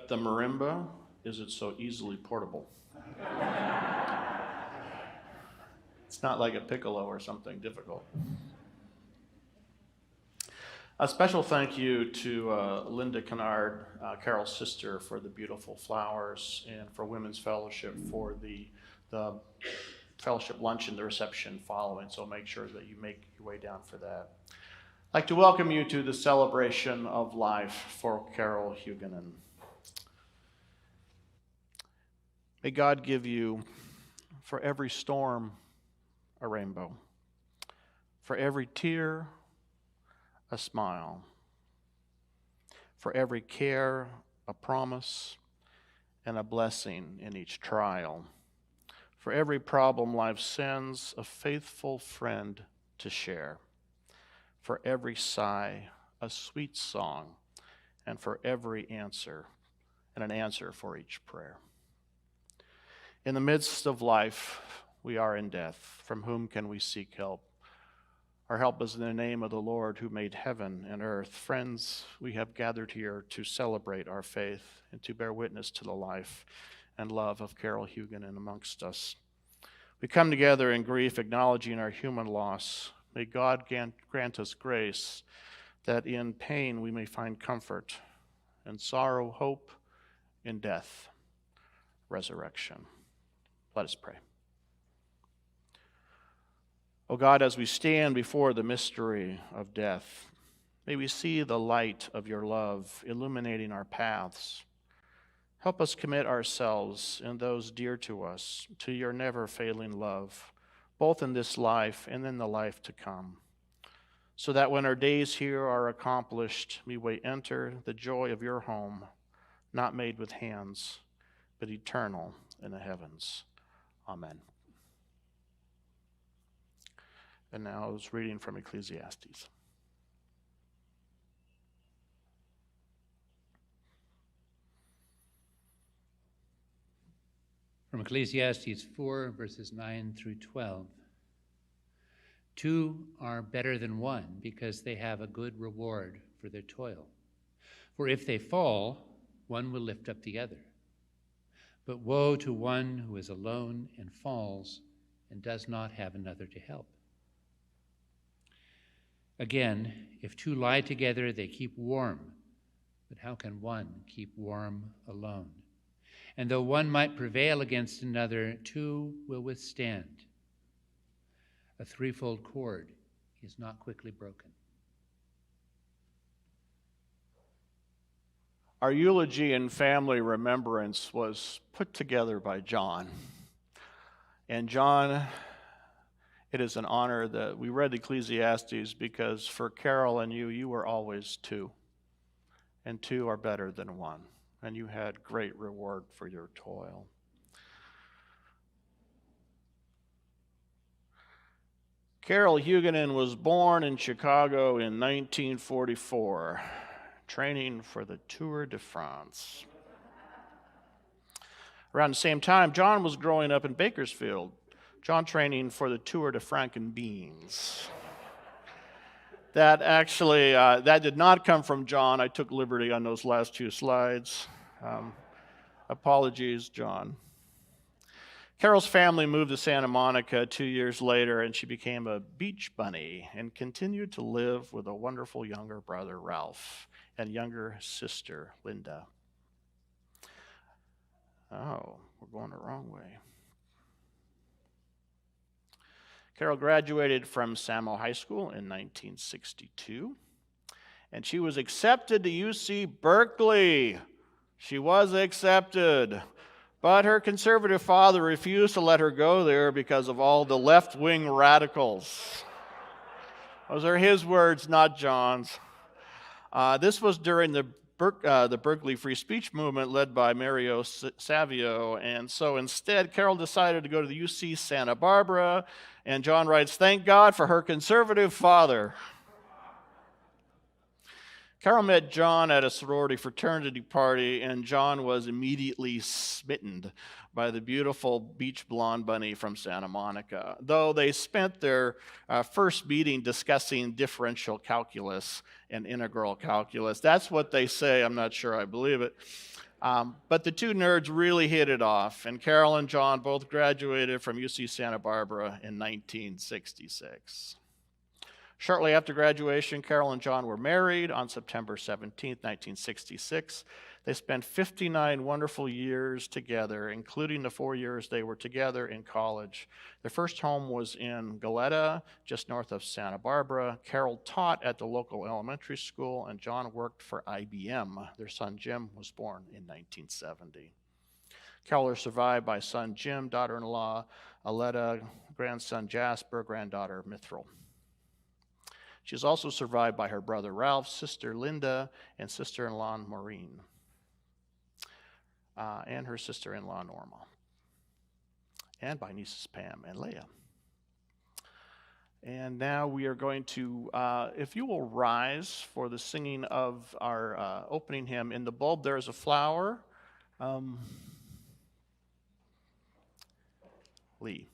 But the marimba, is it so easily portable? It's not like a piccolo or something difficult. A special thank you to Linda Kennard, Carole's sister, for the beautiful flowers, and for Women's Fellowship for the fellowship lunch and the reception following, so make sure that you make your way down for that. I'd like to welcome you to the celebration of life for Carole Hugunin. May God give you, for every storm, a rainbow, for every tear, a smile, for every care, a promise, and a blessing in each trial. For every problem life sends, a faithful friend to share. For every sigh, a sweet song, and for every answer, and an answer for each prayer. In the midst of life, we are in death. From whom can we seek help? Our help is in the name of the Lord who made heaven and earth. Friends, we have gathered here to celebrate our faith and to bear witness to the life and love of Carole Hugunin amongst us. We come together in grief, acknowledging our human loss. May God grant us grace that in pain we may find comfort, in sorrow, hope, in death, resurrection. Let us pray. O God, as we stand before the mystery of death, may we see the light of your love illuminating our paths. Help us commit ourselves and those dear to us to your never-failing love, both in this life and in the life to come, so that when our days here are accomplished, we may enter the joy of your home, not made with hands, but eternal in the heavens. Amen. And now I was reading from Ecclesiastes. From Ecclesiastes 4, verses 9 through 12. Two are better than one because they have a good reward for their toil. For if they fall, one will lift up the other. But woe to one who is alone and falls and does not have another to help. Again, if two lie together, they keep warm. But how can one keep warm alone? And though one might prevail against another, two will withstand. A threefold cord is not quickly broken. Our eulogy and family remembrance was put together by John. And John, it is an honor that we read Ecclesiastes because for Carole and you were always two. And two are better than one. And you had great reward for your toil. Carole Hugunin was born in Chicago in 1944, training for the Tour de France. Around the same time, John was growing up in Bakersfield, John training for the Tour de Frankenbeans. That actually, that did not come from John. I took liberty on those last two slides. Apologies, John. Carole's family moved to Santa Monica 2 years later, and she became a beach bunny and continued to live with a wonderful younger brother, Ralph, and younger sister, Linda. Oh, we're going the wrong way. Carole graduated from Samo High School in 1962, and she was accepted to UC Berkeley. She was accepted, but her conservative father refused to let her go there because of all the left-wing radicals. Those are his words, not John's. This was during the Berkeley free speech movement led by Mario Savio, and so instead Carole decided to go to the UC Santa Barbara, and John writes, "Thank God for her conservative father." Carole met John at a sorority fraternity party, and John was immediately smitten by the beautiful beach blonde bunny from Santa Monica, though they spent their first meeting discussing differential calculus and integral calculus. That's what they say. I'm not sure I believe it. But the two nerds really hit it off, and Carole and John both graduated from UC Santa Barbara in 1966. Shortly after graduation, Carole and John were married on September 17, 1966. They spent 59 wonderful years together, including the 4 years they were together in college. Their first home was in Goleta, just north of Santa Barbara. Carole taught at the local elementary school, and John worked for IBM. Their son Jim was born in 1970. Carole is survived by son Jim, daughter-in-law Aletta, grandson Jasper, granddaughter Mithril. She is also survived by her brother Ralph, sister Linda, and sister-in-law Maureen, and her sister-in-law Norma, and by nieces Pam and Leah. And now we are going to, if you will rise for the singing of our opening hymn, "In the Bulb There is a Flower." Lee.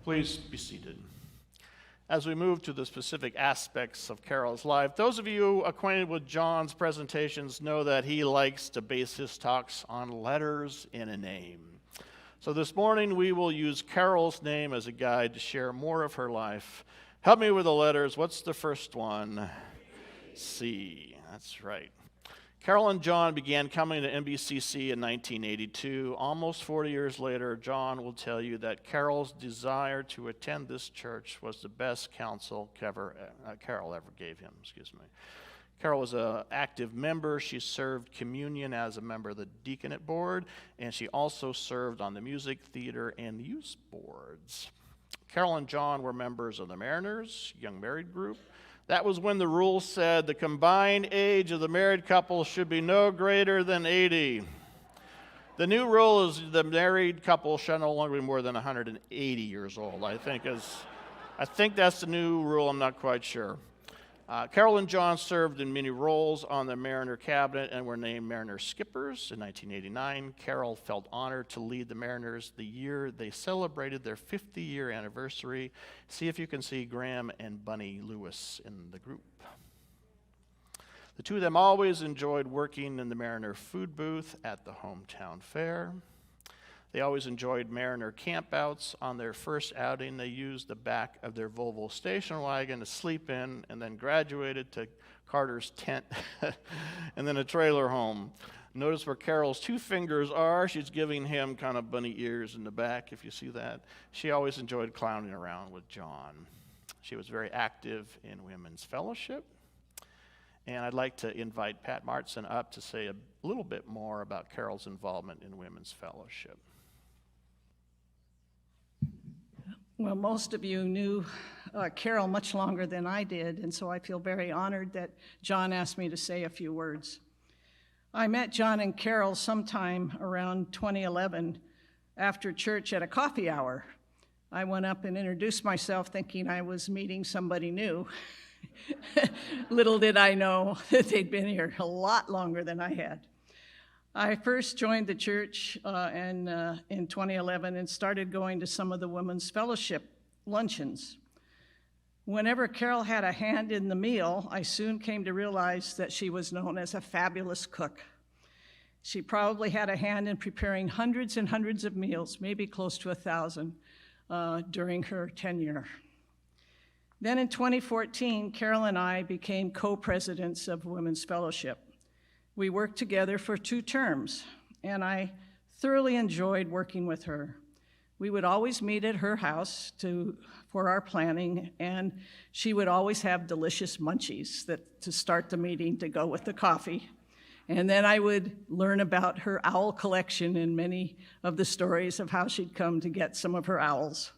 Please be seated. As we move to the specific aspects of Carole's life, those of you acquainted with John's presentations know that he likes to base his talks on letters in a name. So this morning we will use Carole's name as a guide to share more of her life. Help me with the letters. What's the first one? C. That's right. Carole and John began coming to MBCC in 1982. Almost 40 years later, John will tell you that Carole's desire to attend this church was the best counsel Carole ever gave him. Carole was an active member. She served communion as a member of the deaconate board, and she also served on the music, theater, and youth boards. Carole and John were members of the Mariners, young married group. That was when the rule said the combined age of the married couple should be no greater than 80. The new rule is the married couple shall no longer be more than 180 years old, I think that's the new rule. I'm not quite sure. Carole and John served in many roles on the Mariner cabinet and were named Mariner skippers in 1989. Carole felt honored to lead the Mariners the year they celebrated their 50-year anniversary. See if you can see Graham and Bunny Lewis in the group. The two of them always enjoyed working in the Mariner food booth at the hometown fair. They always enjoyed Mariner campouts. On their first outing, they used the back of their Volvo station wagon to sleep in, and then graduated to Carter's tent and then a trailer home. Notice where Carole's two fingers are. She's giving him kind of bunny ears in the back, if you see that. She always enjoyed clowning around with John. She was very active in women's fellowship. And I'd like to invite Pat Martson up to say a little bit more about Carole's involvement in women's fellowship. Well, most of you knew Carole much longer than I did, and so I feel very honored that John asked me to say a few words. I met John and Carole sometime around 2011 after church at a coffee hour. I went up and introduced myself thinking I was meeting somebody new. Little did I know that they'd been here a lot longer than I had. I first joined the church in 2011 and started going to some of the women's fellowship luncheons. Whenever Carole had a hand in the meal, I soon came to realize that she was known as a fabulous cook. She probably had a hand in preparing hundreds and hundreds of meals, maybe close to 1,000, during her tenure. Then in 2014, Carole and I became co-presidents of Women's Fellowship. We worked together for 2 terms, and I thoroughly enjoyed working with her. We would always meet at her house for our planning, and she would always have delicious munchies to start the meeting to go with the coffee. And then I would learn about her owl collection and many of the stories of how she'd come to get some of her owls.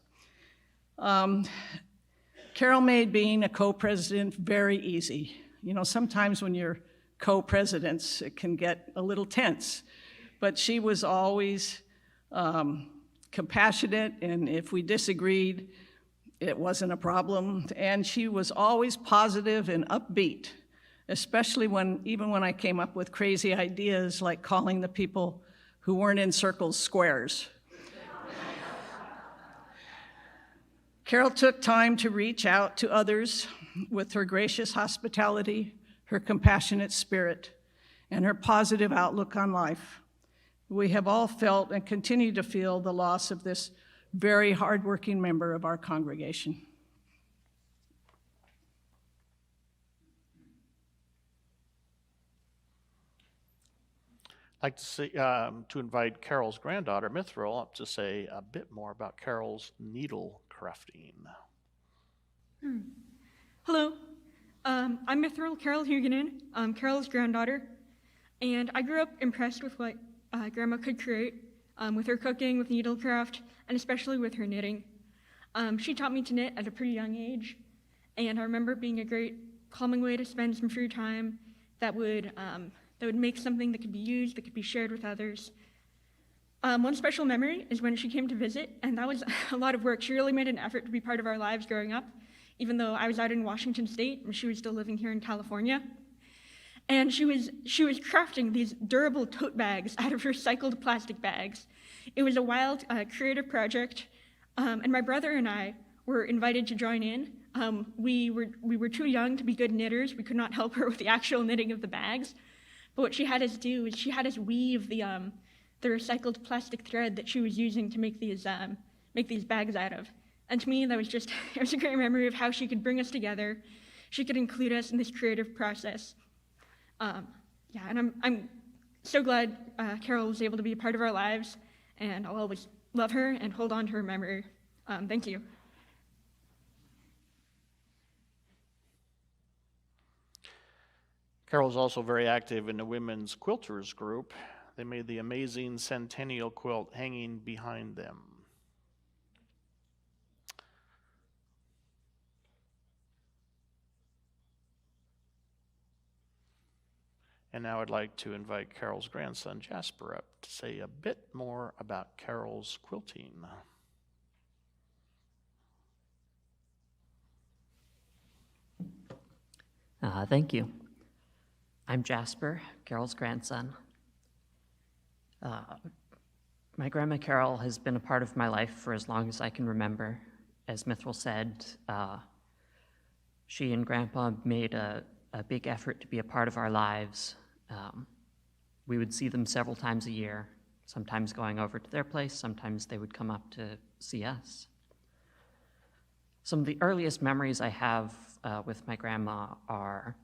Carole made being a co-president very easy. You know, sometimes when you're co-presidents, it can get a little tense, but she was always compassionate, and if we disagreed, it wasn't a problem. And she was always positive and upbeat, especially even when I came up with crazy ideas like calling the people who weren't in circles squares. Carole took time to reach out to others with her gracious hospitality, her compassionate spirit, and her positive outlook on life. We have all felt and continue to feel the loss of this very hardworking member of our congregation. I'd like to invite Carole's granddaughter, Mithril, up to say a bit more about Carole's needle crafting. Hello, I'm Mithril Carole Hugunin. I'm Carole's granddaughter, and I grew up impressed with what Grandma could create with her cooking, with needlecraft, and especially with her knitting. She taught me to knit at a pretty young age, and I remember it being a great calming way to spend some free time that would make something that could be used, that could be shared with others. One special memory is when she came to visit, and that was a lot of work. She really made an effort to be part of our lives growing up, even though I was out in Washington State and she was still living here in California. And she was crafting these durable tote bags out of recycled plastic bags. It was a wild, creative project, and my brother and I were invited to join in. We were too young to be good knitters. We could not help her with the actual knitting of the bags. But what she had us do is she had us weave the recycled plastic thread that she was using to make these bags out of. And to me, it was a great memory of how she could bring us together. She could include us in this creative process. And I'm so glad Carole was able to be a part of our lives, and I'll always love her and hold on to her memory. Thank you. Carole's also very active in the women's quilters group. They made the amazing centennial quilt hanging behind them. And now I'd like to invite Carole's grandson, Jasper, up to say a bit more about Carole's quilting. Thank you. I'm Jasper, Carole's grandson. My grandma Carole has been a part of my life for as long as I can remember. As Mithril said, she and Grandpa made a big effort to be a part of our lives. We would see them several times a year, sometimes going over to their place, sometimes they would come up to see us. Some of the earliest memories I have with my grandma are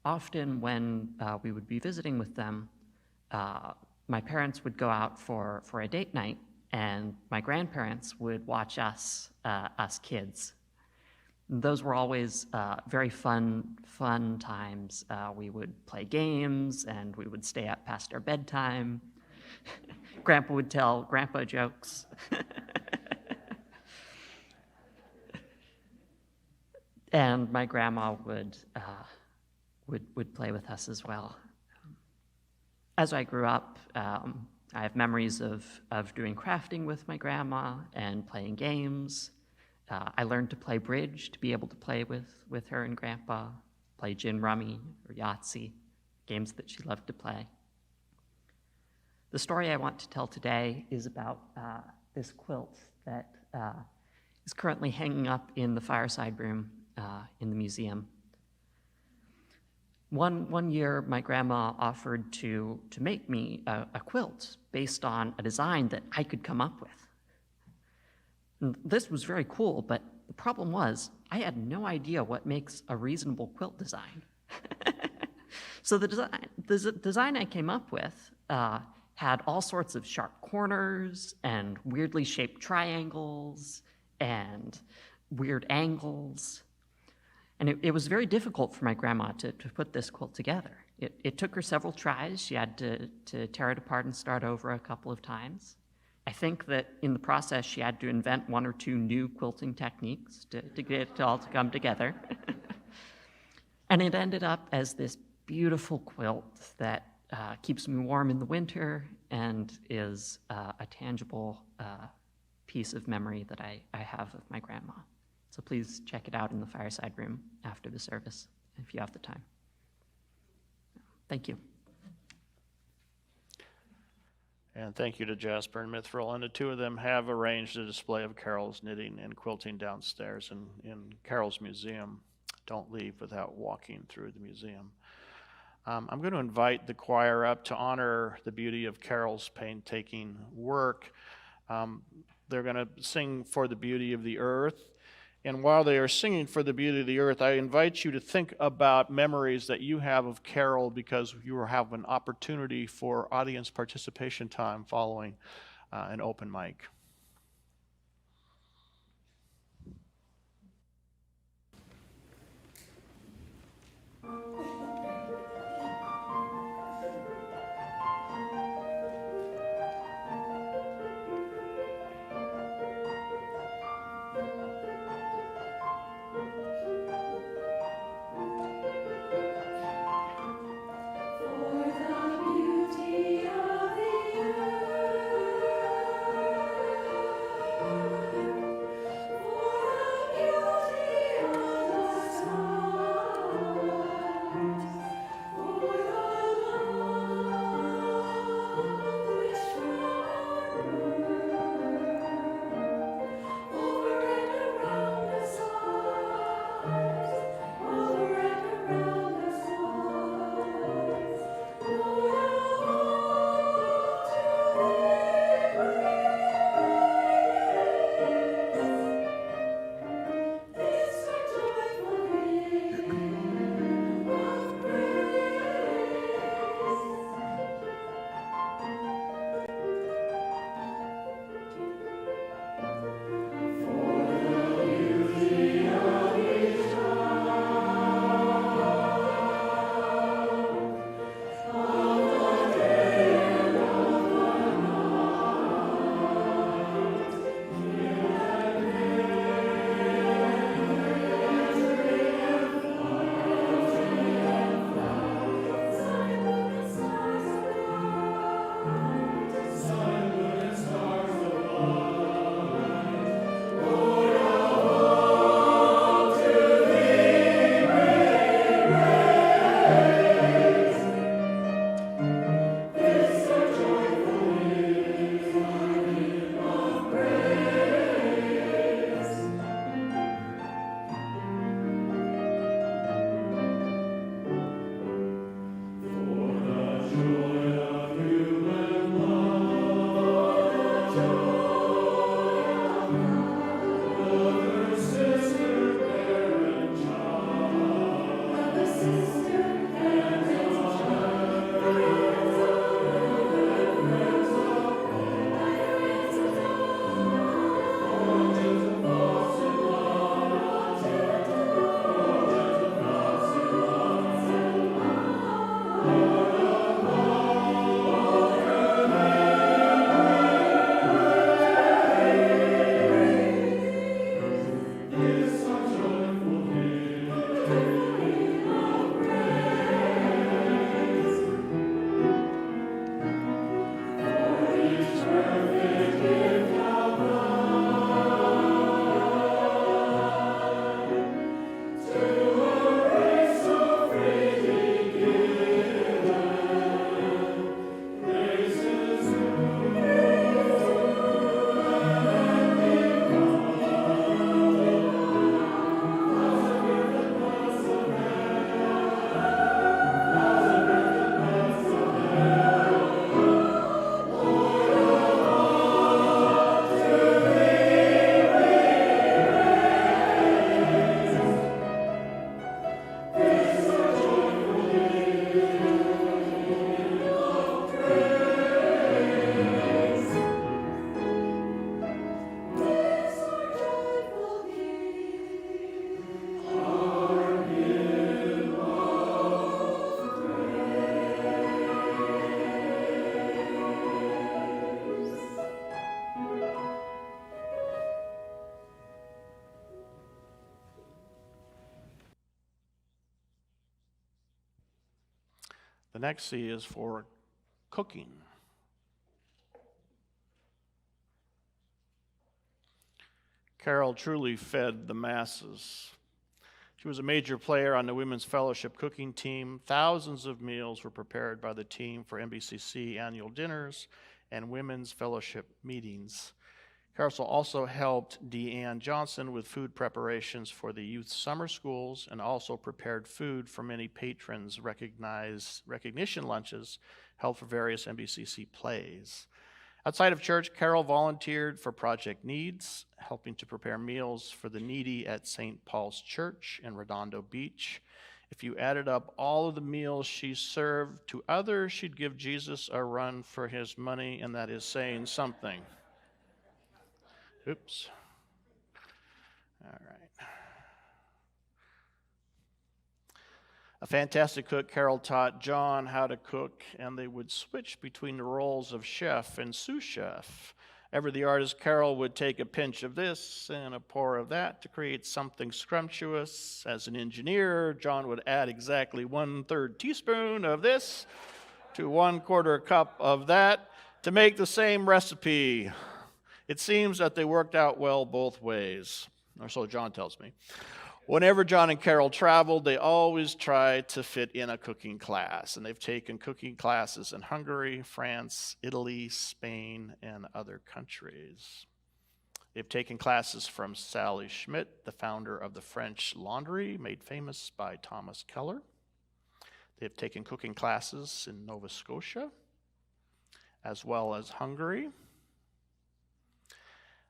often when we would be visiting with them, my parents would go out for a date night, and my grandparents would watch us kids. Those were always very fun times. We would play games, and we would stay up past our bedtime. Grandpa would tell grandpa jokes. And my grandma would play with us as well. As I grew up, I have memories of doing crafting with my grandma and playing games. I learned to play bridge to be able to play with her and grandpa, play gin rummy or Yahtzee, games that she loved to play. The story I want to tell today is about this quilt that is currently hanging up in the fireside room in the museum. One year, my grandma offered to make me a quilt based on a design that I could come up with. And this was very cool, but the problem was I had no idea what makes a reasonable quilt design. So the design I came up with had all sorts of sharp corners and weirdly shaped triangles and weird angles. And it was very difficult for my grandma to put this quilt together. It took her several tries. She had to tear it apart and start over a couple of times. I think that in the process, she had to invent one or two new quilting techniques to get it all to come together. And it ended up as this beautiful quilt that keeps me warm in the winter and is a tangible piece of memory that I have of my grandma. So please check it out in the fireside room after the service, if you have the time. Thank you. And thank you to Jasper and Mithril. And the two of them have arranged a display of Carole's knitting and quilting downstairs in Carole's museum. Don't leave without walking through the museum. I'm going to invite the choir up to honor the beauty of Carole's painstaking work. They're going to sing For the Beauty of the Earth. And while they are singing For the Beauty of the Earth, I invite you to think about memories that you have of Carole, because you will have an opportunity for audience participation time following an open mic. For the beauty of the sky. The next C is for cooking. Carole truly fed the masses. She was a major player on the Women's Fellowship cooking team. Thousands of meals were prepared by the team for MBCC annual dinners and Women's Fellowship meetings. Carole also helped Deanne Johnson with food preparations for the youth summer schools and also prepared food for many patrons' recognition lunches held for various MBCC plays. Outside of church, Carole volunteered for Project Needs, helping to prepare meals for the needy at St. Paul's Church in Redondo Beach. If you added up all of the meals she served to others, she'd give Jesus a run for his money, and that is saying something. Oops. All right. A fantastic cook, Carole taught John how to cook, and they would switch between the roles of chef and sous chef. Ever the artist, Carole would take a pinch of this and a pour of that to create something scrumptious. As an engineer, John would add exactly 1/3 teaspoon of this to 1/4 cup of that to make the same recipe. It seems that they worked out well both ways, or so John tells me. Whenever John and Carole traveled, they always tried to fit in a cooking class, and they've taken cooking classes in Hungary, France, Italy, Spain, and other countries. They've taken classes from Sally Schmidt, the founder of the French laundry, made famous by Thomas Keller. They've taken cooking classes in Nova Scotia, as well as Hungary.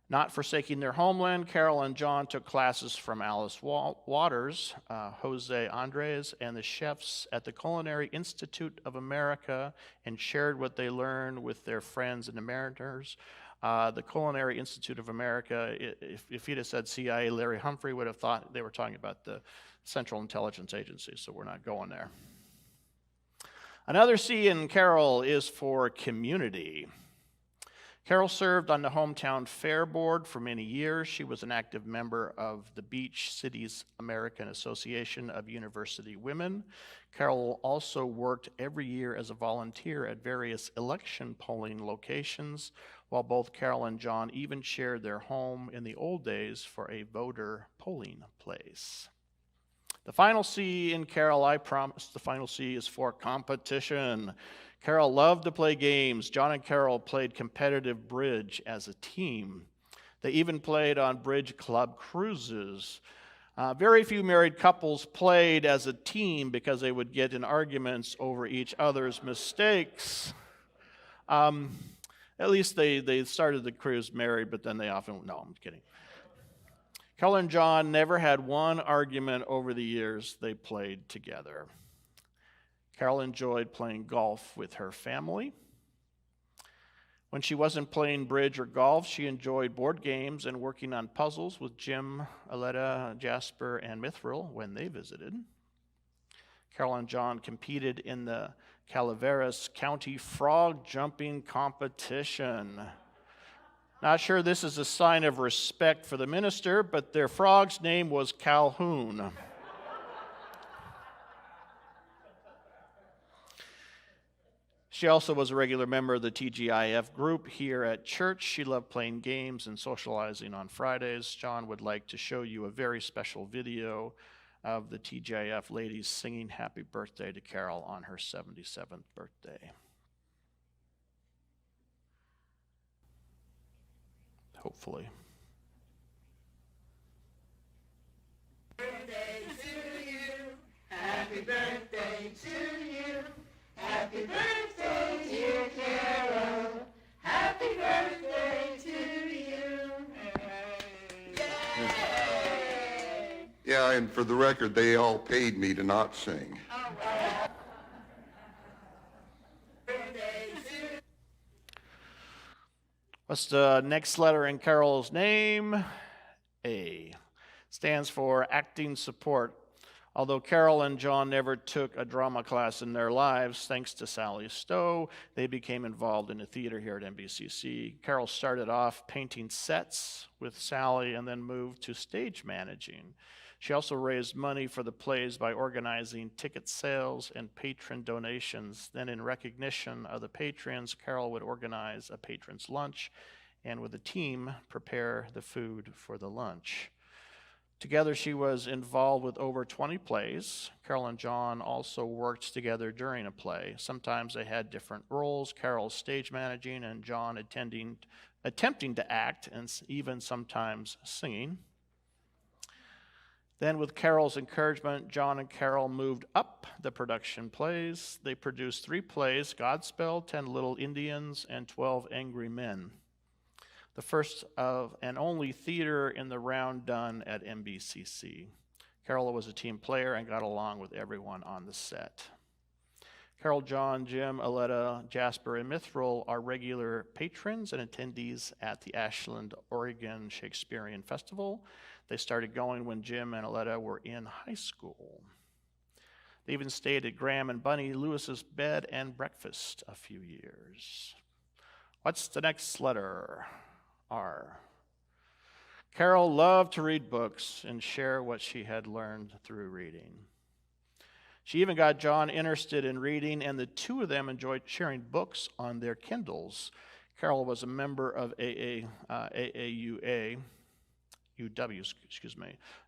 Not forsaking their homeland, Carole and John took classes from Alice Waters, Jose Andres, and the chefs at the Culinary Institute of America and shared what they learned with their friends and Americans. The Culinary Institute of America, if he'd have said CIA, Larry Humphrey would have thought they were talking about the Central Intelligence Agency, so we're not going there. Another C in Carole is for community. Carole served on the Hometown Fair Board for many years. She was an active member of the Beach Cities American Association of University Women. Carole also worked every year as a volunteer at various election polling locations while both Carole and John even shared their home in the old days for a voter polling place. The final C in Carole, I promise, the final C is for competition. Carole loved to play games. John and Carole played competitive bridge as a team. They even played on bridge club cruises. Very few married couples played as a team because they would get in arguments over each other's mistakes. At least they started the cruise married, but then they often, no, I'm kidding. Carole and John never had one argument over the years they played together. Carole enjoyed playing golf with her family. When she wasn't playing bridge or golf, she enjoyed board games and working on puzzles with Jim, Aletta, Jasper, and Mithril when they visited. Carole and John competed in the Calaveras County Frog Jumping Competition. Not sure this is a sign of respect for the minister, but their frog's name was Calhoun. She also was a regular member of the TGIF group here at church. She loved playing games and socializing on Fridays. John would like to show you a very special video of the TGIF ladies singing happy birthday to Carole on her 77th birthday. Hopefully. Birthday to you. Happy birthday to you. Happy birthday, dear Carole. Happy birthday to you. Yay! Yeah, and for the record, they all paid me to not sing. What's the next letter in Carole's name? A. Stands for acting support. Although Carole and John never took a drama class in their lives, thanks to Sally Stowe, they became involved in the theater here at MBCC. Carole started off painting sets with Sally and then moved to stage managing. She also raised money for the plays by organizing ticket sales and patron donations. Then, in recognition of the patrons, Carole would organize a patron's lunch and with a team prepare the food for the lunch. Together, she was involved with over 20 plays. Carole and John also worked together during a play. Sometimes they had different roles, Carole stage managing and John attempting to act and even sometimes singing. Then, with Carole's encouragement, John and Carole moved up the production plays. They produced 3 plays, Godspell, 10 Little Indians, and 12 Angry Men. The first of and only theater in the round done at MBCC. Carole was a team player and got along with everyone on the set. Carole, John, Jim, Aletta, Jasper, and Mithril are regular patrons and attendees at the Ashland, Oregon Shakespearean Festival. They started going when Jim and Aletta were in high school. They even stayed at Graham and Bunny Lewis's bed and breakfast a few years. What's the next letter? R. Carole loved to read books and share what she had learned through reading. She even got John interested in reading, and the two of them enjoyed sharing books on their Kindles. Carole was a member of UW.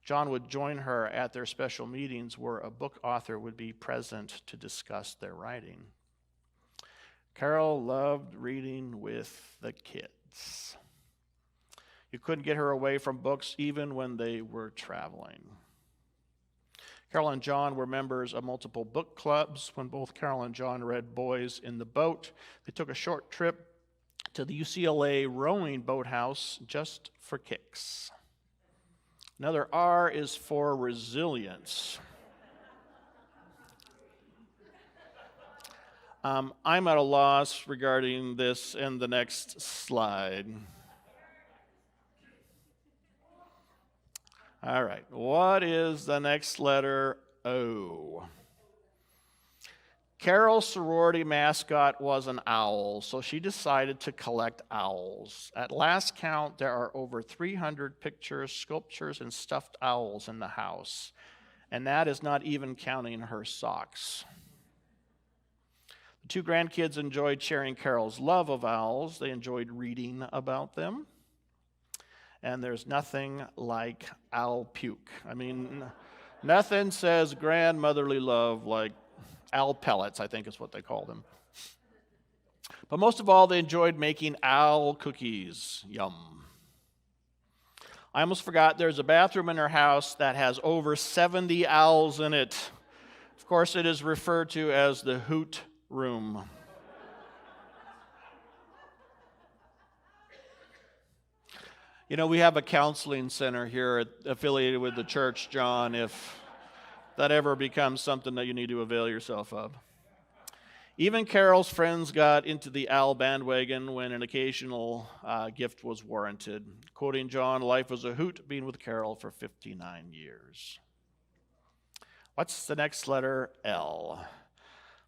John would join her at their special meetings where a book author would be present to discuss their writing. Carole loved reading with the kids. You couldn't get her away from books even when they were traveling. Carole and John were members of multiple book clubs. When both Carole and John read Boys in the Boat, they took a short trip to the UCLA rowing boathouse just for kicks. Another R is for resilience. I'm at a loss regarding this in the next slide. All right, what is the next letter? O. Carole's sorority mascot was an owl, so she decided to collect owls. At last count, there are over 300 pictures, sculptures, and stuffed owls in the house, and that is not even counting her socks. The two grandkids enjoyed sharing Carole's love of owls. They enjoyed reading about them. And there's nothing like owl puke. I mean, nothing says grandmotherly love like owl pellets, I think is what they call them. But most of all, they enjoyed making owl cookies. Yum. I almost forgot there's a bathroom in her house that has over 70 owls in it. Of course, it is referred to as the hoot room. You know, we have a counseling center here affiliated with the church, John, if that ever becomes something that you need to avail yourself of. Even Carole's friends got into the owl bandwagon when an occasional gift was warranted. Quoting John, "Life was a hoot being with Carole for 59 years." What's the next letter? L.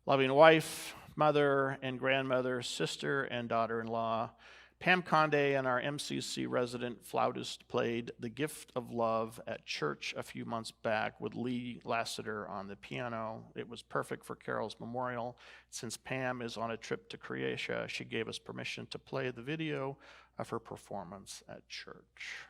Loving wife, mother and grandmother, sister and daughter-in-law. Pam Conde and our MCC resident flautist played The Gift of Love at church a few months back with Lee Lassiter on the piano. It was perfect for Carole's memorial. Since Pam is on a trip to Croatia, she gave us permission to play the video of her performance at church.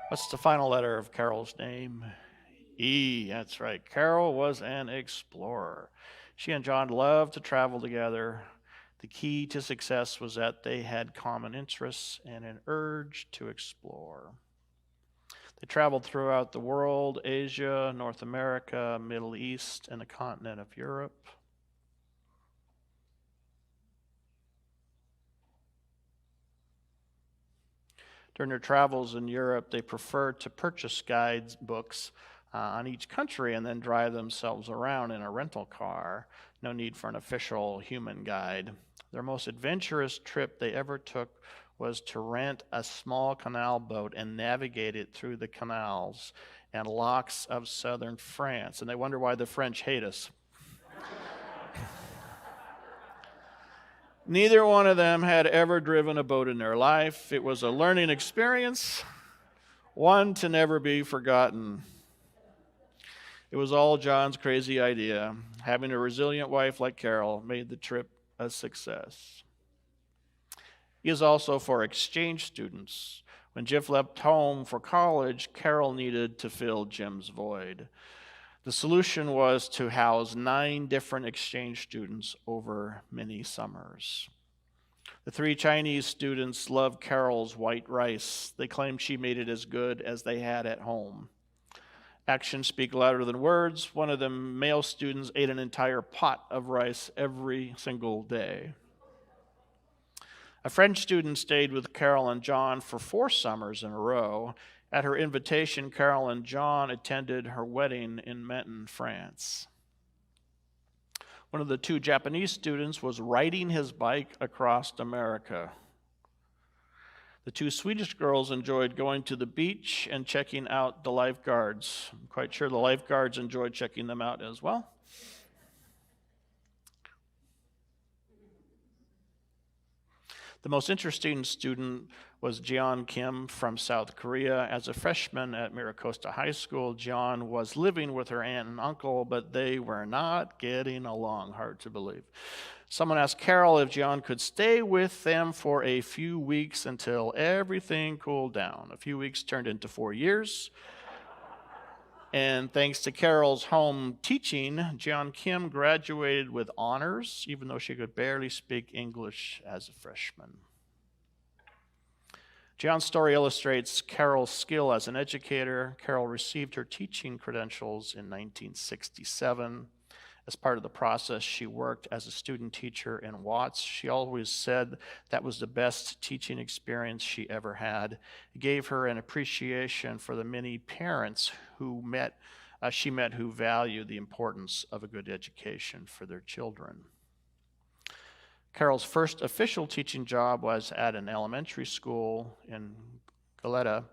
What's the final letter of Carole's name? E, that's right. Carole was an explorer. She and John loved to travel together. The key to success was that they had common interests and an urge to explore. They traveled throughout the world, Asia, North America, Middle East, and the continent of Europe. During their travels in Europe, they preferred to purchase guide books on each country and then drive themselves around in a rental car. No need for an official human guide. Their most adventurous trip they ever took was to rent a small canal boat and navigate it through the canals and locks of southern France. And they wonder why the French hate us. Neither one of them had ever driven a boat in their life. It was a learning experience, one to never be forgotten. It was all John's crazy idea. Having a resilient wife like Carole made the trip a success. He is also for exchange students. When Jeff left home for college, Carole needed to fill Jim's void. The solution was to house 9 different exchange students over many summers. The 3 Chinese students loved Carole's white rice. They claimed she made it as good as they had at home. Actions speak louder than words. One of the male students ate an entire pot of rice every single day. A French student stayed with Carole and John for 4 summers in a row. At her invitation, Carole and John attended her wedding in Menton, France. One of the 2 Japanese students was riding his bike across America. The 2 Swedish girls enjoyed going to the beach and checking out the lifeguards. I'm quite sure the lifeguards enjoyed checking them out as well. The most interesting student was Jeon Kim from South Korea. As a freshman at Miracosta High School, Jeon was living with her aunt and uncle, but they were not getting along, hard to believe. Someone asked Carole if Jeon could stay with them for a few weeks until everything cooled down. A few weeks turned into 4 years. And thanks to Carole's home teaching, Jeon Kim graduated with honors, even though she could barely speak English as a freshman. Jeon's story illustrates Carole's skill as an educator. Carole received her teaching credentials in 1967. As part of the process, she worked as a student teacher in Watts. She always said that was the best teaching experience she ever had. It gave her an appreciation for the many parents who she met who valued the importance of a good education for their children. Carole's first official teaching job was at an elementary school in Goleta.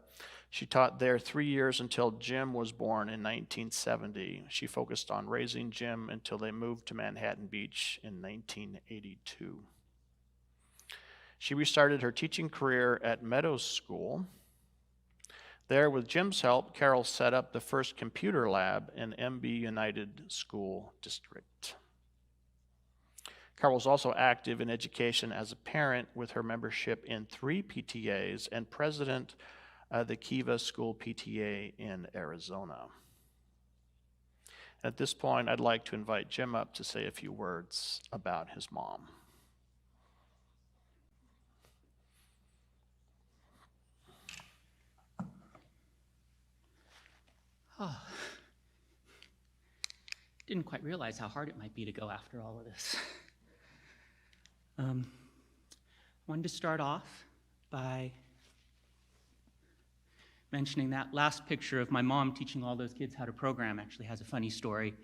She taught there 3 years until Jim was born in 1970. She focused on raising Jim until they moved to Manhattan Beach in 1982. She restarted her teaching career at Meadows School. There, with Jim's help, Carole set up the first computer lab in MB United School District. Carole was also active in education as a parent with her membership in 3 PTAs and president the Kiva School PTA in Arizona. At this point, I'd like to invite Jim up to say a few words about his mom. Oh. Didn't quite realize how hard it might be to go after all of this. Wanted to start off by mentioning that last picture of my mom teaching all those kids how to program actually has a funny story.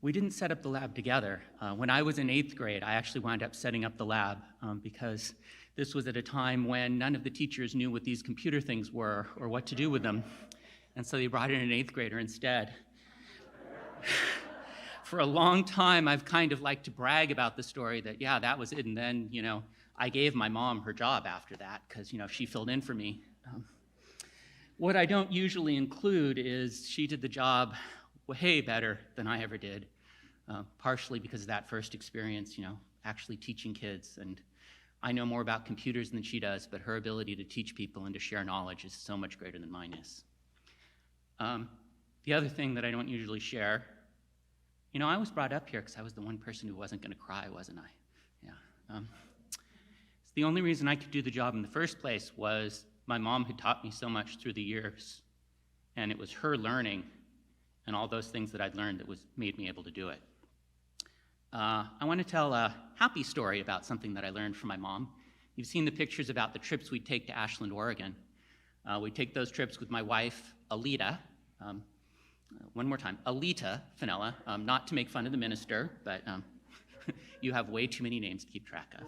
We didn't set up the lab together. When I was in 8th grade, I actually wound up setting up the lab because this was at a time when none of the teachers knew what these computer things were or what to do with them. And so they brought in an 8th grader instead. For a long time, I've kind of liked to brag about the story that, yeah, that was it. And then, I gave my mom her job after that because, she filled in for me. What I don't usually include is she did the job way better than I ever did, partially because of that first experience, actually teaching kids. And I know more about computers than she does, but her ability to teach people and to share knowledge is so much greater than mine is. The other thing that I don't usually share, I was brought up here because I was the one person who wasn't going to cry, wasn't I? Yeah. It's the only reason I could do the job in the first place was my mom had taught me so much through the years, and it was her learning and all those things that I'd learned that made me able to do it. I want to tell a happy story about something that I learned from my mom. You've seen the pictures about the trips we'd take to Ashland, Oregon. We'd take those trips with my wife, Alita. One more time, Alita Finella, not to make fun of the minister, but you have way too many names to keep track of.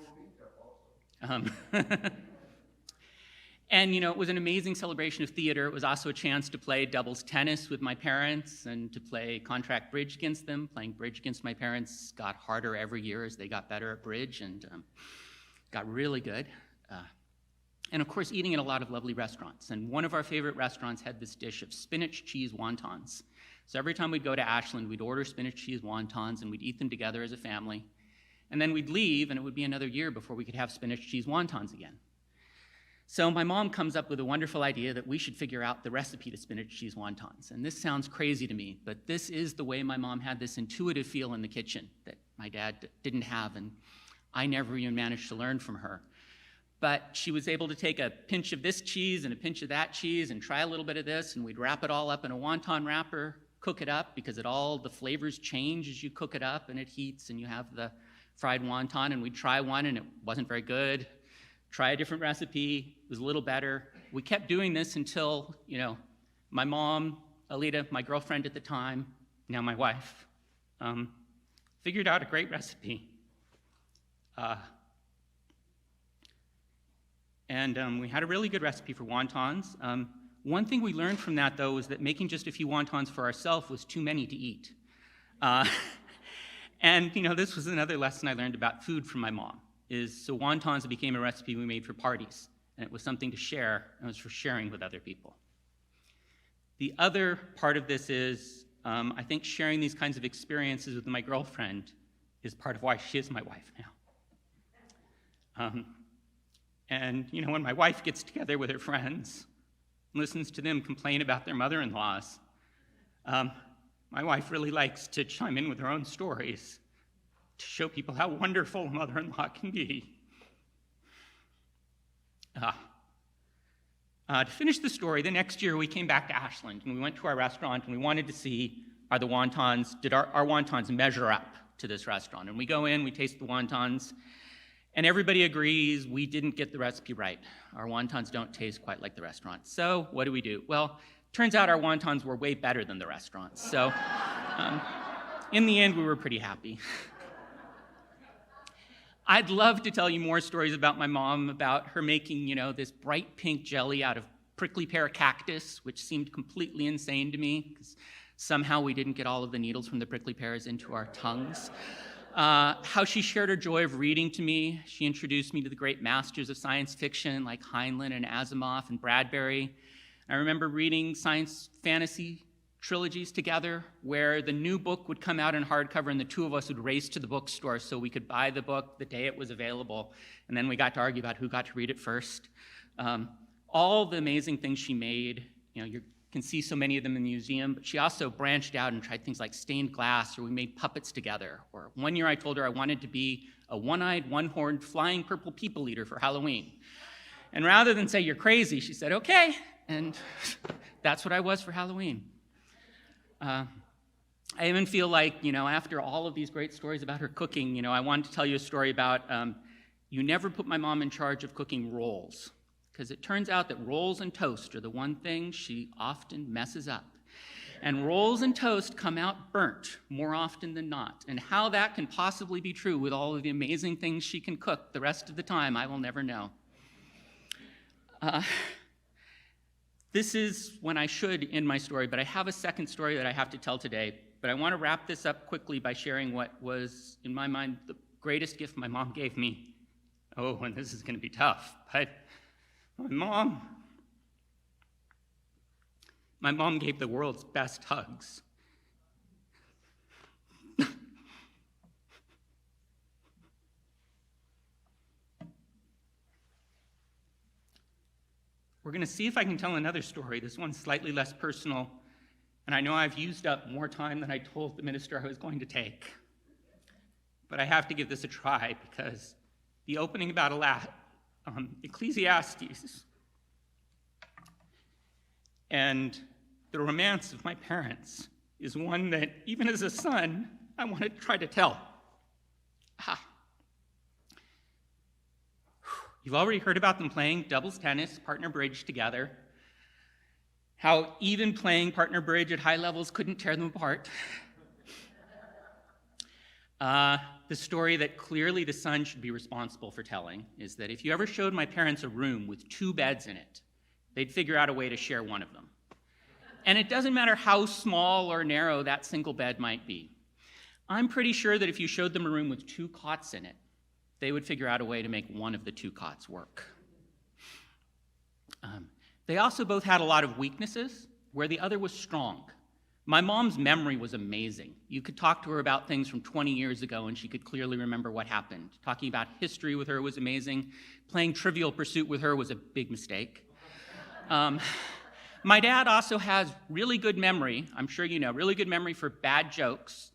And, it was an amazing celebration of theater. It was also a chance to play doubles tennis with my parents and to play contract bridge against them. Playing bridge against my parents got harder every year as they got better at bridge and got really good. And, of course, eating at a lot of lovely restaurants. And one of our favorite restaurants had this dish of spinach cheese wontons. So every time we'd go to Ashland, we'd order spinach cheese wontons, and we'd eat them together as a family. And then we'd leave, and it would be another year before we could have spinach cheese wontons again. So my mom comes up with a wonderful idea that we should figure out the recipe to spinach cheese wontons. And this sounds crazy to me, but this is the way my mom had this intuitive feel in the kitchen that my dad didn't have, and I never even managed to learn from her. But she was able to take a pinch of this cheese and a pinch of that cheese and try a little bit of this, and we'd wrap it all up in a wonton wrapper, cook it up, because the flavors change as you cook it up, and it heats, and you have the fried wonton, and we'd try one, and it wasn't very good. Try a different recipe, it was a little better. We kept doing this until, my mom, Alita, my girlfriend at the time, now my wife, figured out a great recipe. And we had a really good recipe for wontons. One thing we learned from that, though, was that making just a few wontons for ourselves was too many to eat. And this was another lesson I learned about food from my mom. So wontons became a recipe we made for parties, and it was something to share, and it was for sharing with other people. The other part of this is, I think sharing these kinds of experiences with my girlfriend is part of why she is my wife now. And when my wife gets together with her friends, listens to them complain about their mother-in-laws, my wife really likes to chime in with her own stories to show people how wonderful a mother-in-law can be. To finish the story, the next year we came back to Ashland, and we went to our restaurant, and we wanted to see, did our wontons measure up to this restaurant? And we go in, we taste the wontons, and everybody agrees we didn't get the recipe right. Our wontons don't taste quite like the restaurant. So what do? Well, turns out our wontons were way better than the restaurant. So in the end, we were pretty happy. I'd love to tell you more stories about my mom, about her making, this bright pink jelly out of prickly pear cactus, which seemed completely insane to me, because somehow we didn't get all of the needles from the prickly pears into our tongues. How she shared her joy of reading to me. She introduced me to the great masters of science fiction like Heinlein and Asimov and Bradbury. I remember reading science fantasy trilogies together where the new book would come out in hardcover and the two of us would race to the bookstore so we could buy the book the day it was available, and then we got to argue about who got to read it first. All the amazing things she made, you can see so many of them in the museum, but she also branched out and tried things like stained glass, or we made puppets together. Or one year I told her I wanted to be a one-eyed, one-horned, flying purple people eater for Halloween. And rather than say, "You're crazy," she said, "Okay," and that's what I was for Halloween. I even feel like, after all of these great stories about her cooking, I wanted to tell you a story about, you never put my mom in charge of cooking rolls, because it turns out that rolls and toast are the one thing she often messes up. And rolls and toast come out burnt more often than not. And how that can possibly be true with all of the amazing things she can cook the rest of the time, I will never know. This is when I should end my story, but I have a second story that I have to tell today. But I want to wrap this up quickly by sharing what was, in my mind, the greatest gift my mom gave me. Oh, and this is going to be tough, but my mom gave the world's best hugs. We're going to see if I can tell another story. This one's slightly less personal, and I know I've used up more time than I told the minister I was going to take. But I have to give this a try, because the opening about Ecclesiastes and the romance of my parents is one that, even as a son, I want to try to tell. You've already heard about them playing doubles tennis, partner bridge together, how even playing partner bridge at high levels couldn't tear them apart. The story that clearly the son should be responsible for telling is that if you ever showed my parents a room with 2 beds in it, they'd figure out a way to share one of them. And it doesn't matter how small or narrow that single bed might be. I'm pretty sure that if you showed them a room with 2 cots in it, they would figure out a way to make one of the 2 cots work. They also both had a lot of weaknesses where the other was strong. My mom's memory was amazing. You could talk to her about things from 20 years ago and she could clearly remember what happened. Talking about history with her was amazing. Playing Trivial Pursuit with her was a big mistake. My dad also has really good memory, I'm sure you know, really good memory for bad jokes.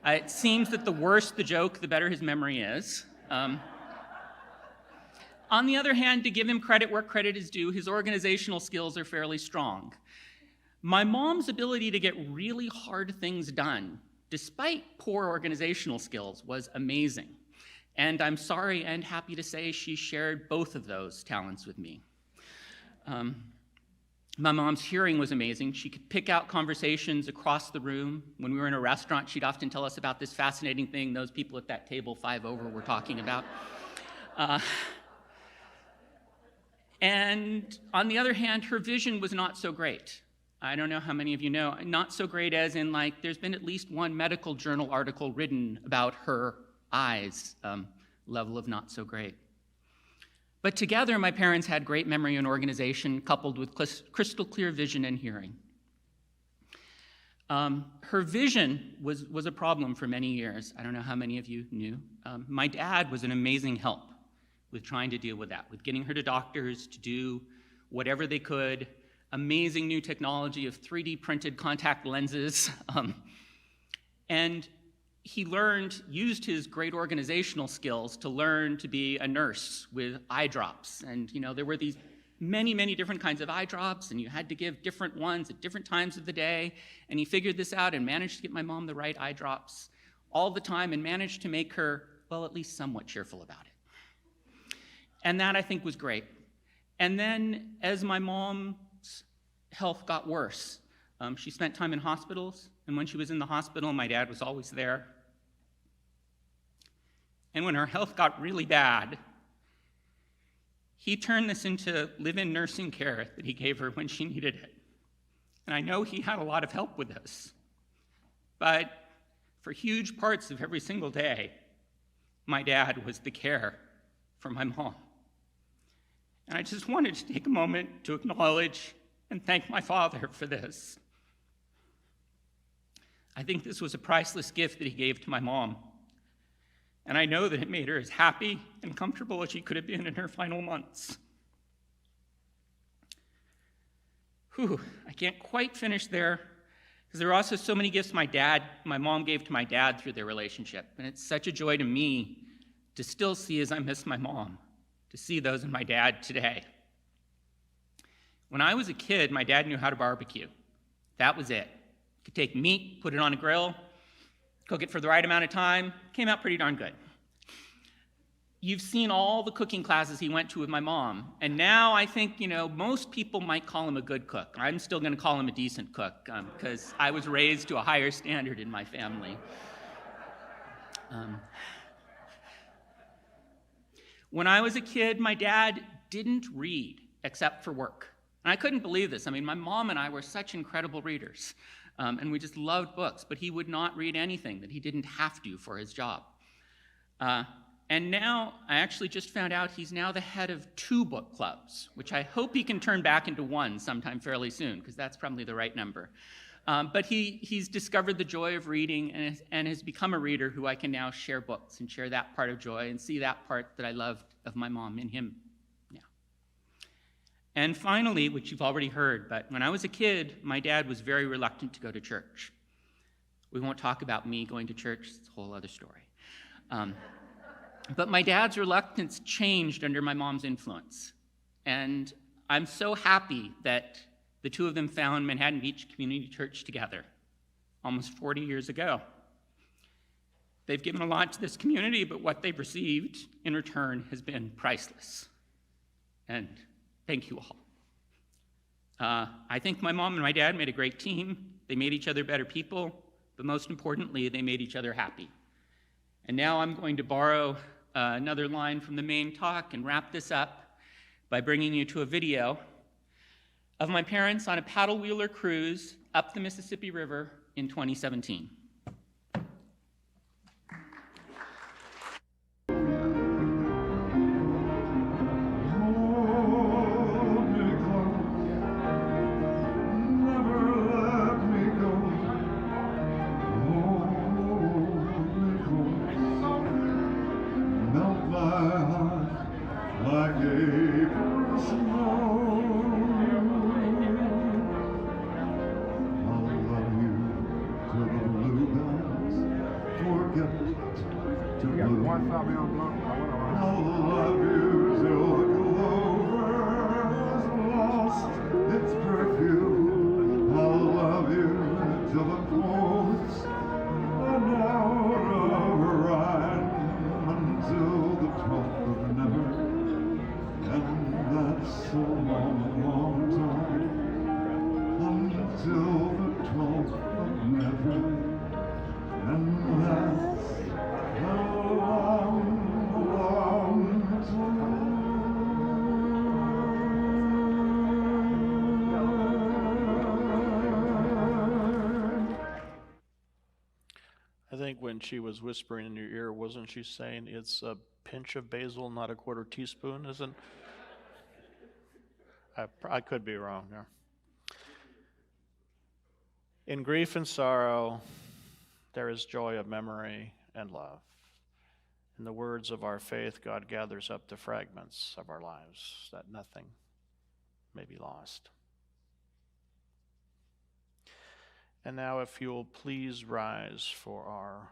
It seems that the worse the joke, the better his memory is. On the other hand, to give him credit where credit is due, his organizational skills are fairly strong. My mom's ability to get really hard things done, despite poor organizational skills, was amazing. And I'm sorry and happy to say she shared both of those talents with me. My mom's hearing was amazing. She could pick out conversations across the room. When we were in a restaurant, she'd often tell us about this fascinating thing those people at that table 5 over were talking about. And on the other hand, her vision was not so great. I don't know how many of you know, not so great as in like, there's been at least one medical journal article written about her eyes, level of not so great. But together, my parents had great memory and organization coupled with crystal clear vision and hearing. Her vision was a problem for many years. I don't know how many of you knew. My dad was an amazing help with trying to deal with that, with getting her to doctors to do whatever they could, amazing new technology of 3D printed contact lenses. And he used his great organizational skills to learn to be a nurse with eye drops. And there were these many, many different kinds of eye drops, and you had to give different ones at different times of the day. And he figured this out and managed to get my mom the right eye drops all the time and managed to make her, well, at least somewhat cheerful about it. And that, I think, was great. And then as my mom's health got worse, she spent time in hospitals, and when she was in the hospital, my dad was always there. And when her health got really bad, he turned this into live-in nursing care that he gave her when she needed it. And I know he had a lot of help with this, but for huge parts of every single day, my dad was the care for my mom. And I just wanted to take a moment to acknowledge and thank my father for this. I think this was a priceless gift that he gave to my mom. And I know that it made her as happy and comfortable as she could have been in her final months. I can't quite finish there, because there are also so many gifts my mom gave to my dad through their relationship. And it's such a joy to me to still see as I miss my mom, to see those in my dad today. When I was a kid, my dad knew how to barbecue. That was it. Could take meat, put it on a grill, cook it for the right amount of time, came out pretty darn good. You've seen all the cooking classes he went to with my mom, and now I think, most people might call him a good cook. I'm still gonna call him a decent cook, because I was raised to a higher standard in my family. When I was a kid, my dad didn't read except for work. And I couldn't believe this. My mom and I were such incredible readers, and we just loved books, but he would not read anything that he didn't have to for his job. And now, I actually just found out he's now the head of 2 book clubs, which I hope he can turn back into 1 sometime fairly soon, because that's probably the right number. But he's discovered the joy of reading and has become a reader who I can now share books and share that part of joy and see that part that I loved of my mom in him now. And finally, which you've already heard, but when I was a kid, my dad was very reluctant to go to church. We won't talk about me going to church, it's a whole other story. But my dad's reluctance changed under my mom's influence. And I'm so happy that the 2 of them found Manhattan Beach Community Church together almost 40 years ago. They've given a lot to this community, but what they've received in return has been priceless. And thank you all. I think my mom and my dad made a great team. They made each other better people, but most importantly, they made each other happy. And now I'm going to borrow another line from the main talk and wrap this up by bringing you to a video of my parents on a paddle wheeler cruise up the Mississippi River in 2017. Never let me go. heart like April snow. I'll love you till the bluebirds forget to bloom. I'll love you till the clover has lost its perfume. I'll love you till the poets are out of rhyme, until the 12th of never, and that's a long, long time. Until the 12th of never, and that's a long, long time. I think when she was whispering in your ear, wasn't she saying it's a pinch of basil, not a quarter teaspoon? Isn't? I could be wrong there. In grief and sorrow, there is joy of memory and love. In the words of our faith, God gathers up the fragments of our lives that nothing may be lost. And now, if you'll please rise for our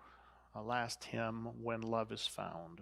last hymn, When Love is Found.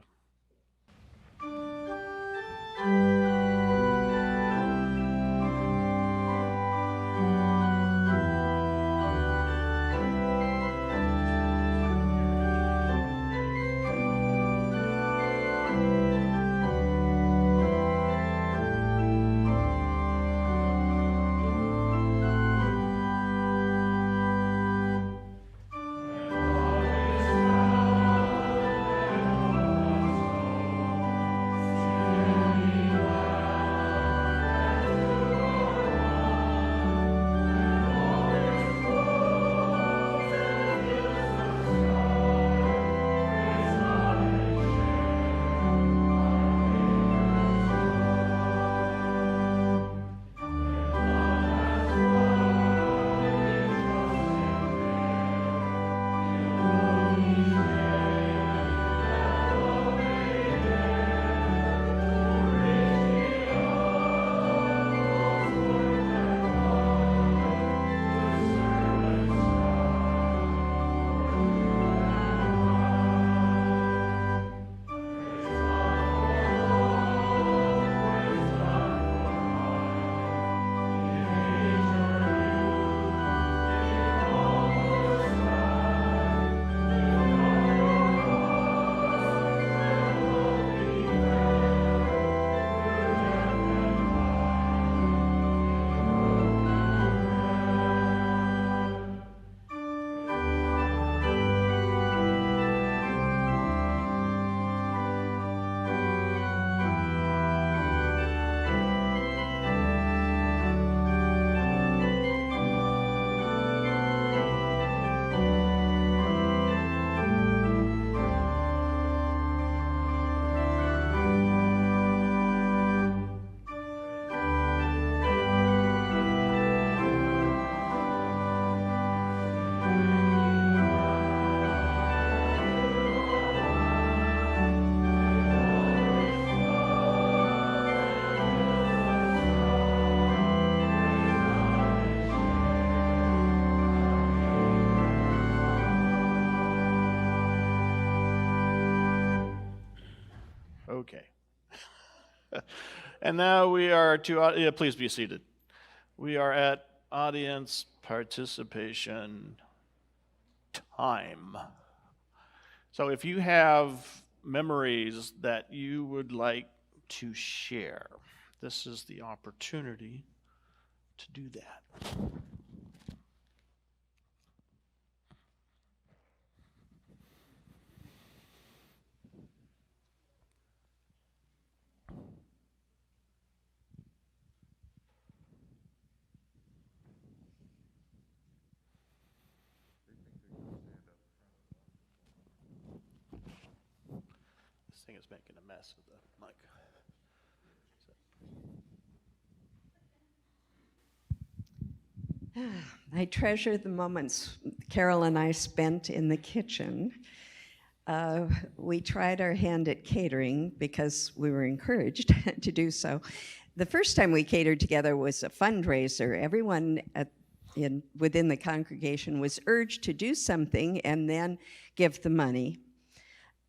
Okay. And now we are to, please be seated. We are at audience participation time. So if you have memories that you would like to share, this is the opportunity to do that. This thing is making a mess of the mic. I treasure the moments Carole and I spent in the kitchen. we tried our hand at catering because we were encouraged to do so. The first time we catered together was a fundraiser. Everyone within the congregation was urged to do something and then give the money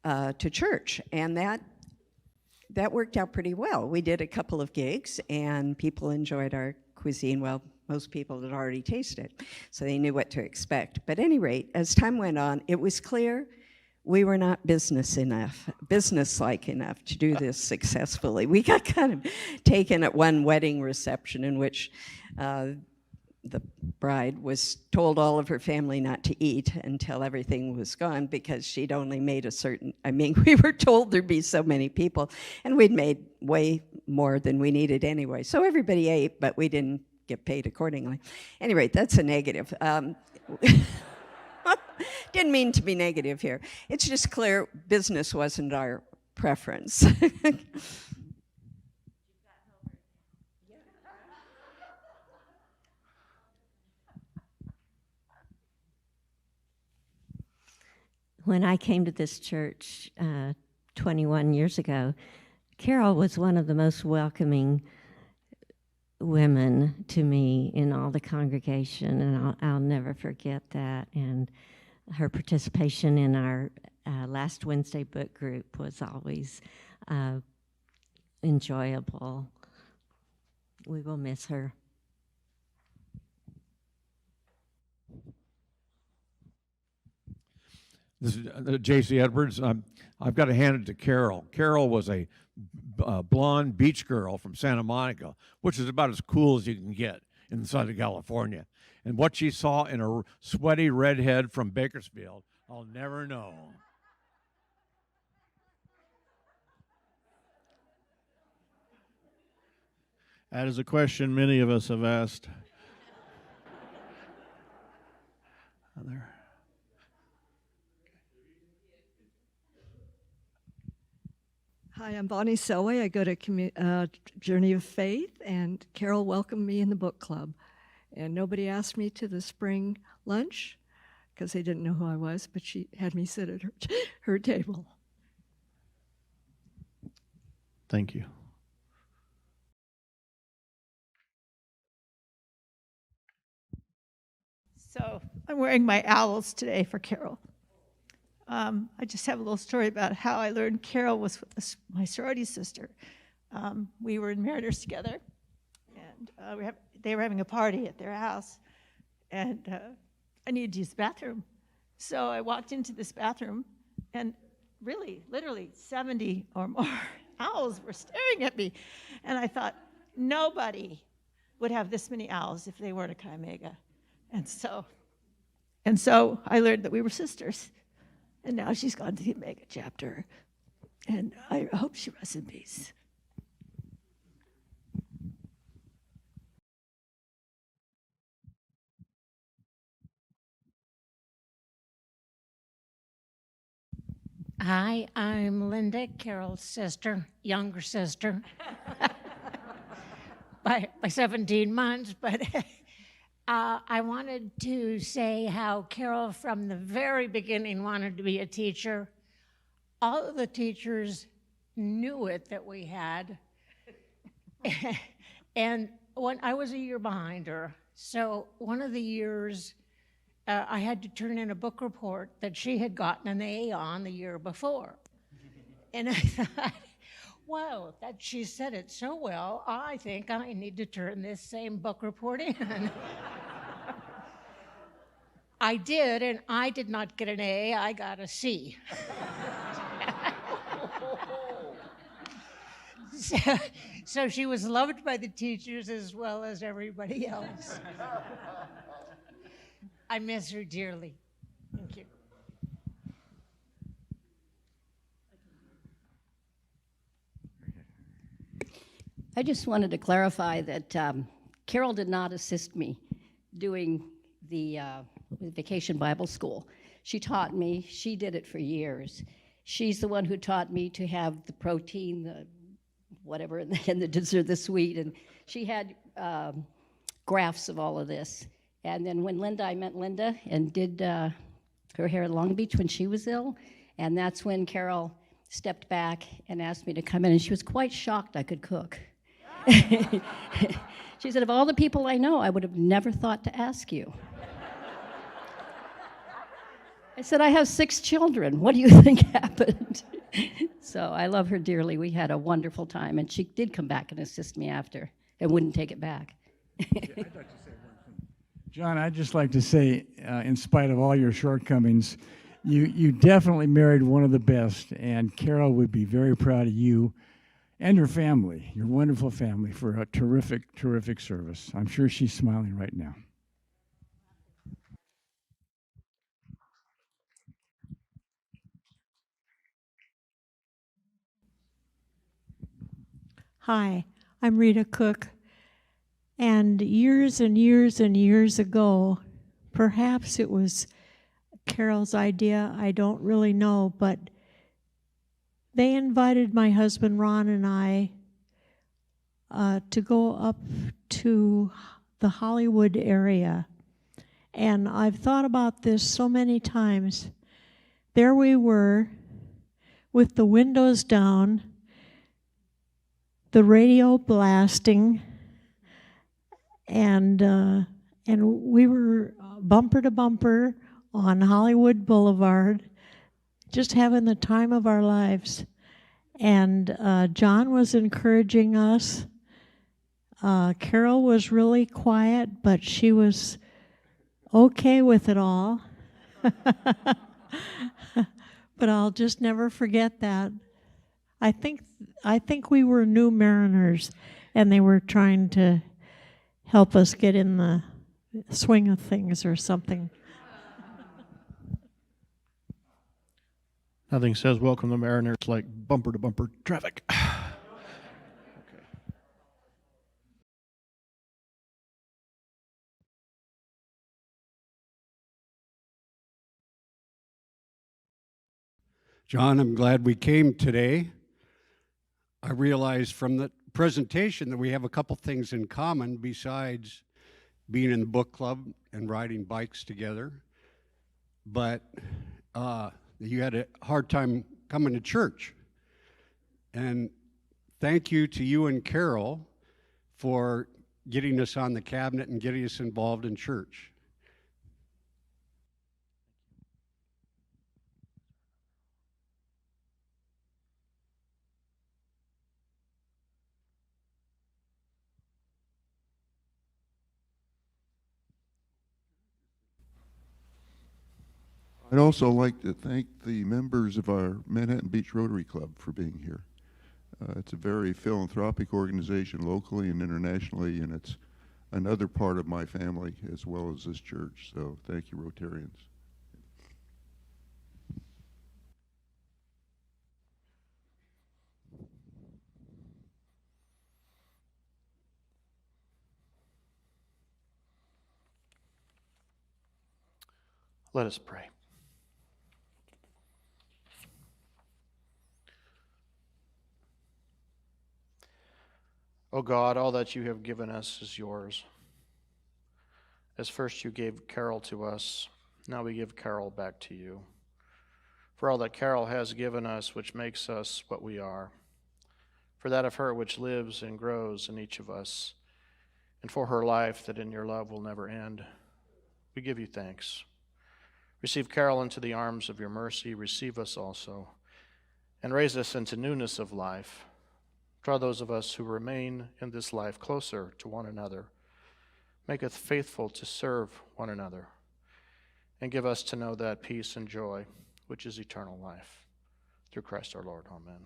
to church, and that worked out pretty well. We did a couple of gigs, and people enjoyed our cuisine. Well, most people had already tasted it, so they knew what to expect. But at any rate, as time went on, it was clear we were not businesslike enough to do this successfully. We got kind of taken at one wedding reception in which the bride was told all of her family not to eat until everything was gone because she'd only made we were told there'd be so many people, and we'd made way more than we needed anyway. So everybody ate, but we didn't get paid accordingly. Anyway, that's a negative. Didn't mean to be negative here. It's just clear business wasn't our preference. When I came to this church 21 years ago, Carole was one of the most welcoming women to me in all the congregation, and I'll never forget that. And her participation in our last Wednesday book group was always enjoyable. We will miss her. This is J.C. Edwards. I've got to hand it to Carole. Carole was a blonde beach girl from Santa Monica, which is about as cool as you can get in Southern California. And what she saw in a sweaty redhead from Bakersfield, I'll never know. That is a question many of us have asked. There. Hi, I'm Bonnie Selway. I go to Journey of Faith, and Carole welcomed me in the book club. And nobody asked me to the spring lunch because they didn't know who I was, but she had me sit at her table. Thank you. So I'm wearing my owls today for Carole. I just have a little story about how I learned Carole was my sorority sister. We were in Mariners together, and they were having a party at their house, and I needed to use the bathroom. So I walked into this bathroom, and really, literally 70 or more owls were staring at me. And I thought, nobody would have this many owls if they weren't a Chi Omega. And so I learned that we were sisters. And now she's gone to the Omega chapter. And I hope she rests in peace. Hi, I'm Linda, Carole's sister, younger sister, by 17 months. But I wanted to say how Carole, from the very beginning, wanted to be a teacher. All of the teachers knew it that we had. And when I was a year behind her, so one of the years, I had to turn in a book report that she had gotten an A on the year before. And I thought, wow, she said it so well, I think I need to turn this same book report in. I did, and I did not get an A, I got a C. So she was loved by the teachers as well as everybody else. I miss her dearly. Thank you. I just wanted to clarify that Carole did not assist me doing the Vacation Bible School. She taught me, she did it for years. She's the one who taught me to have the protein, the whatever, and the dessert, the sweet, and she had graphs of all of this. And then when I met Linda and did her hair in Long Beach when she was ill, And that's when Carole stepped back and asked me to come in, and she was quite shocked I could cook. She said, of all the people I know, I would have never thought to ask you. I said, I have 6 children. What do you think happened? So I love her dearly. We had a wonderful time, and she did come back and assist me after and wouldn't take it back. John, I'd just like to say, in spite of all your shortcomings, you definitely married one of the best, and Carole would be very proud of you and your family, your wonderful family, for a terrific, terrific service. I'm sure she's smiling right now. Hi, I'm Rita Cook. And years and years and years ago, perhaps it was Carole's idea, I don't really know, but they invited my husband Ron and I to go up to the Hollywood area. And I've thought about this so many times. There we were with the windows down, the radio blasting, and we were bumper to bumper on Hollywood Boulevard, just having the time of our lives. And John was encouraging us. Carole was really quiet, but she was okay with it all. But I'll just never forget that. I think we were new mariners, and they were trying to help us get in the swing of things or something. Nothing says welcome to Mariners like bumper to bumper traffic. John, I'm glad we came today. I realized from the presentation that we have a couple things in common besides being in the book club and riding bikes together. But you had a hard time coming to church. And thank you to you and Carole for getting us on the cabinet and getting us involved in church. I'd also like to thank the members of our Manhattan Beach Rotary Club for being here. It's a very philanthropic organization locally and internationally, and it's another part of my family as well as this church. So thank you, Rotarians. Let us pray. O God, all that you have given us is yours. As first you gave Carole to us, now we give Carole back to you. For all that Carole has given us, which makes us what we are, for that of her which lives and grows in each of us, and for her life that in your love will never end, we give you thanks. Receive Carole into the arms of your mercy, receive us also, and raise us into newness of life. Draw those of us who remain in this life closer to one another. Make us faithful to serve one another. And give us to know that peace and joy, which is eternal life. Through Christ our Lord. Amen.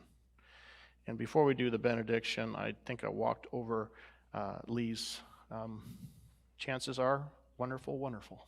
And before we do the benediction, I think I walked over Lee's. Chances are wonderful, wonderful.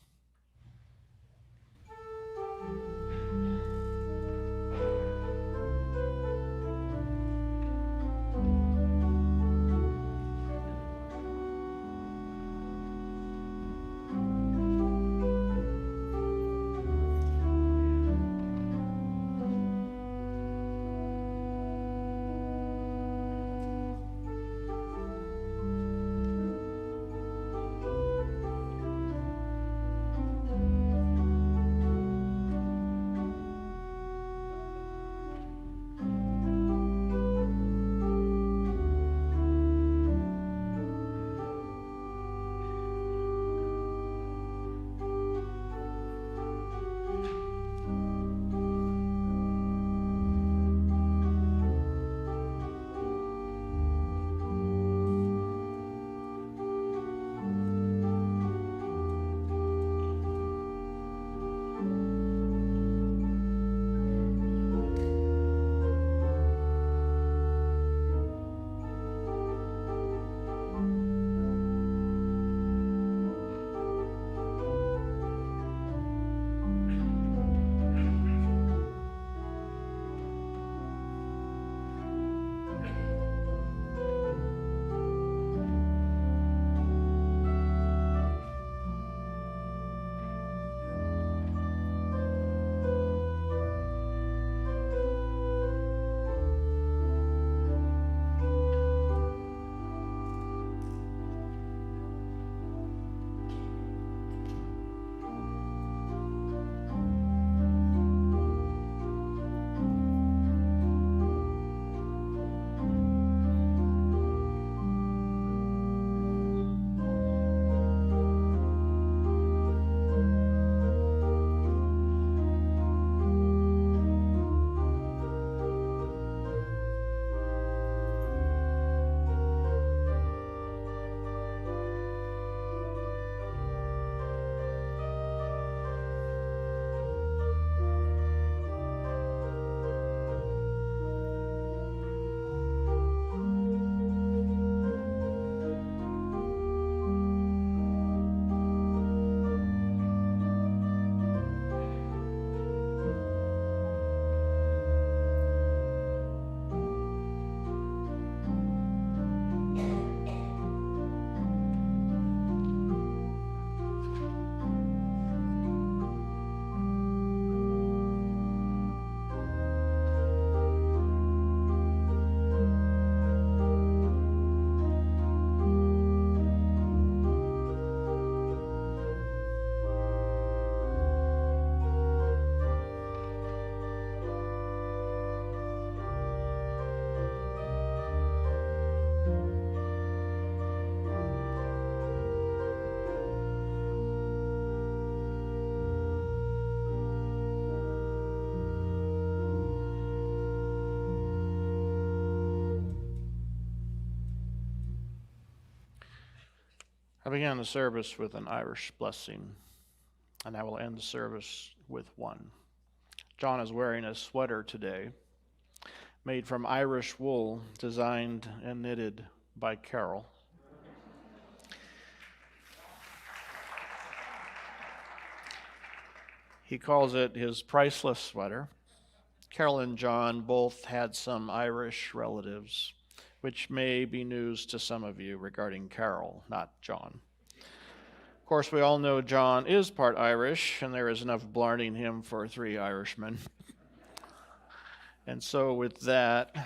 I began the service with an Irish blessing, and I will end the service with one. John is wearing a sweater today, made from Irish wool, designed and knitted by Carole. He calls it his priceless sweater. Carole and John both had some Irish relatives, which may be news to some of you regarding Carole, not John. Of course, we all know John is part Irish, and there is enough blarney in him for 3 Irishmen. And so with that,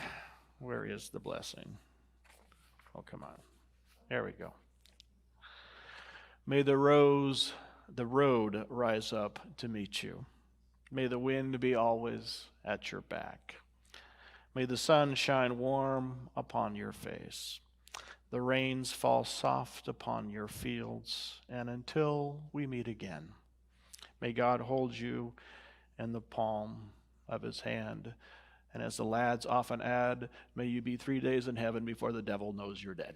where is the blessing? Oh, come on. There we go. May the road rise up to meet you. May the wind be always at your back. May the sun shine warm upon your face. The rains fall soft upon your fields, and until we meet again, may God hold you in the palm of his hand. And as the lads often add, may you be 3 days in heaven before the devil knows you're dead.